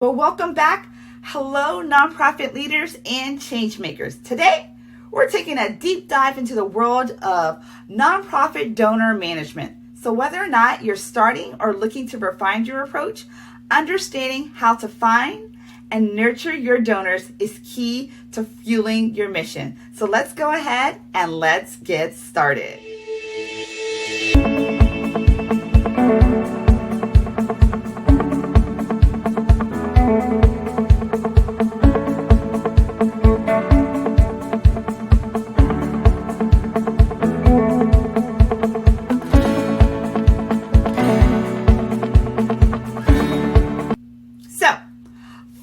Well, welcome back. Hello, nonprofit leaders and change makers. Today, we're taking a deep dive into the world of nonprofit donor management. So whether or not you're starting or looking to refine your approach, understanding how to find and nurture your donors is key to fueling your mission. So let's go ahead and let's get started.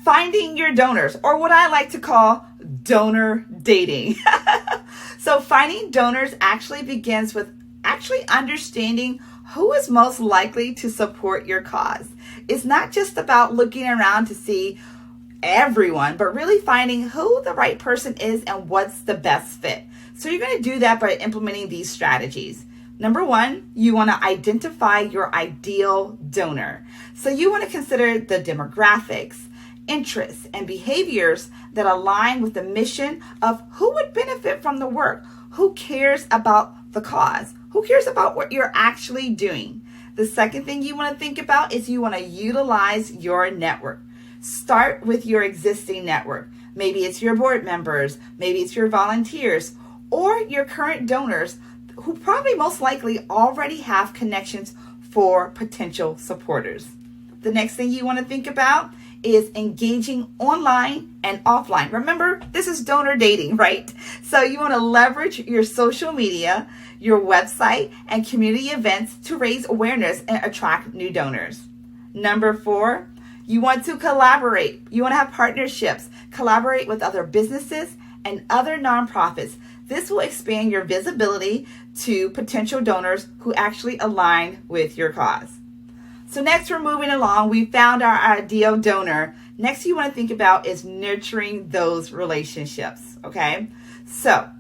Finding your donors, or what I like to call donor dating. So finding donors actually begins with understanding who is most likely to support your cause. It's not just about looking around to see everyone, but really finding who the right person is and what's the best fit. So you're going to do that by implementing these strategies. Number one, you want to identify your ideal donor. So you want to consider the demographics, interests, and behaviors that align with the mission of who would benefit from the work, who cares about the cause, who cares about what you're actually doing. The second thing you want to think about is you want to utilize your network. Start with your existing network. Maybe it's your board members, maybe it's your volunteers, or your current donors who probably most likely already have connections for potential supporters. The next thing you want to think about is engaging online and offline. Remember, this is donor dating, right? So you want to leverage your social media, your website, and community events to raise awareness and attract new donors. Number four, you want to collaborate. You want to have partnerships, collaborate with other businesses and other nonprofits. This will expand your visibility to potential donors who actually align with your cause. So next, we're moving along. We found our ideal donor. Next you want to think about is nurturing those relationships, okay? So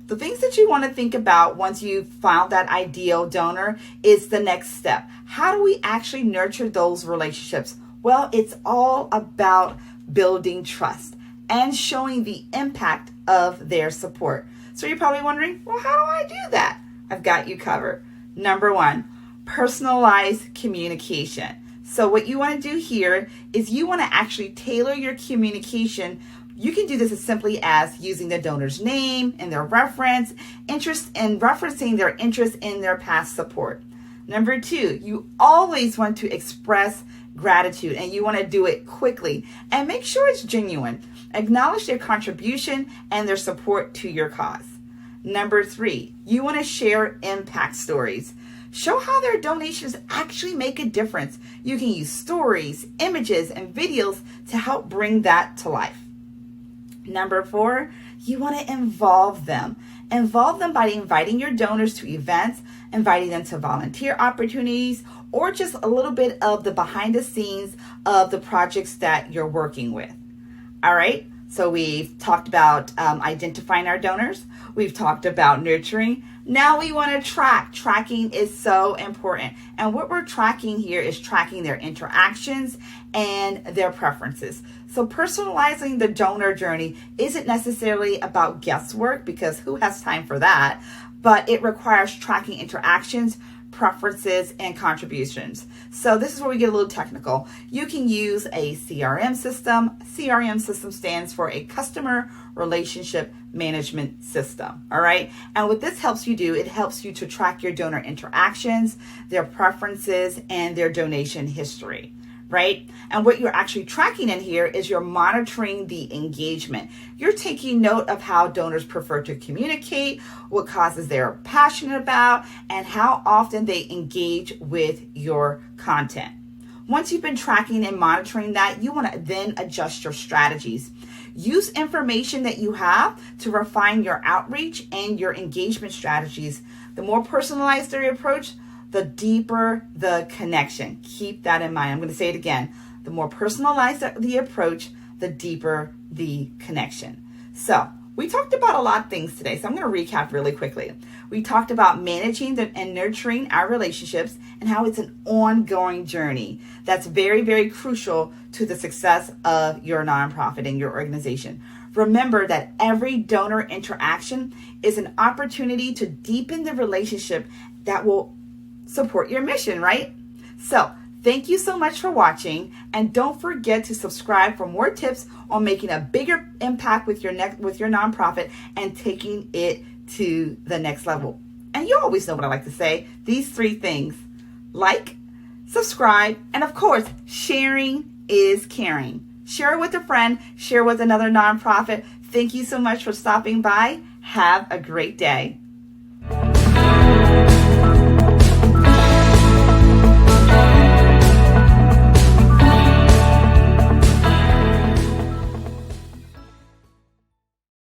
the things that you want to think about once you've found that ideal donor is the next step. How do we actually nurture those relationships? Well, it's all about building trust and showing the impact of their support. So you're probably wondering, well, how do I do that? I've got you covered. Number one, personalized communication. So what you want to do here is you want to actually tailor your communication. You can do this as simply as using the donor's name and their reference, interest, and referencing their interest in their past support. Number two, you always want to express gratitude, and you want to do it quickly and make sure it's genuine. Acknowledge their contribution and their support to your cause. Number three, you want to share impact stories. Show how their donations actually make a difference. You can use stories, images, and videos to help bring that to life. Number four, you want to involve them. Involve them by inviting your donors to events, inviting them to volunteer opportunities, or just a little bit of the behind the scenes of the projects that you're working with. All right, so we've talked about identifying our donors. We've talked about nurturing. Now we want to track. Tracking is so important. And what we're tracking here is tracking their interactions and their preferences. So personalizing the donor journey isn't necessarily about guesswork, because who has time for that? But it requires tracking interactions, preferences, and contributions. So this is where we get a little technical. You can use a CRM system. CRM system stands for a customer relationship management system. All right. And what this helps you do, it helps you to track your donor interactions, their preferences, and their donation history. Right? And what you're actually tracking in here is you're monitoring the engagement. You're taking note of how donors prefer to communicate, what causes they're passionate about, and how often they engage with your content. Once you've been tracking and monitoring that, you want to then adjust your strategies. Use information that you have to refine your outreach and your engagement strategies. The more personalized their approach, the deeper the connection. Keep that in mind. I'm going to say it again. The more personalized the approach, the deeper the connection. So We talked about a lot of things today, so I'm going to recap really quickly. We talked about managing and nurturing our relationships and how it's an ongoing journey that's very, very crucial to the success of your nonprofit and your organization. Remember that every donor interaction is an opportunity to deepen the relationship that will support your mission, right? So, thank you so much for watching, and don't forget to subscribe for more tips on making a bigger impact with your nonprofit and taking it to the next level. And you always know what I like to say, these 3 things: like, subscribe, and of course, sharing is caring. Share it with a friend, share with another nonprofit. Thank you so much for stopping by. Have a great day.